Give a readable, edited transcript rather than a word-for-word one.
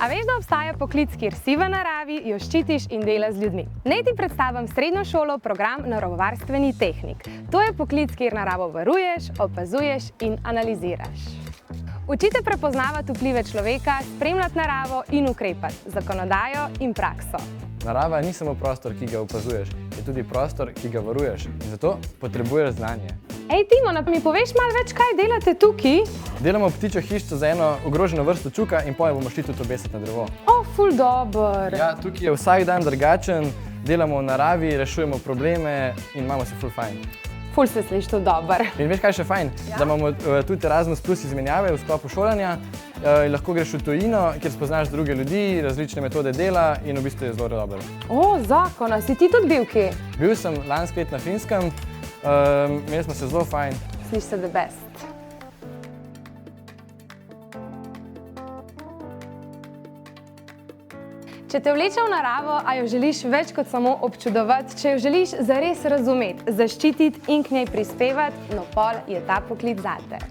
A veš, da obstaja poklic, kjer si v naravi, jo ščitiš in delaš z ljudmi? Naj ti predstavim srednjo šolo program naravovarstveni tehnik. To je poklic, kjer naravo varuješ, opazuješ in analiziraš. Učite prepoznavati vplive človeka, spremljati naravo in ukrepati, zakonodajo in prakso. Narava ni samo prostor, ki ga opazuješ, je tudi prostor, ki ga varuješ in zato potrebuješ znanje. Ej, Timo, mi poveš malo več, kaj delate tukaj? Delamo ptičjo hišico za eno ogroženo vrsto čuka in potem bomo šli tudi obesiti na drevo. O, ful dober! Ja, tukaj je vsak dan drugačen, delamo v naravi, rešujemo probleme in imamo se ful fajn. Ful se sliši to dober. In veš, kaj je še fajn? Ja? Da imamo tudi Erasmus Plus izmenjave v sklopu šolanja. Lahko greš v tujino, kjer spoznaš druge ljudi, različne metode dela in v bistvu je zelo dobro. O, zakon, a si ti tudi bil kje? Bil sem lansko let na Finskem, imeli smo se zelo fajn. Sliši se the best. Če te vleče v naravo, a jo želiš več kot samo občudovati, če jo želiš zares razumeti, zaščititi in k njej prispevati, no pol je ta poklic zate.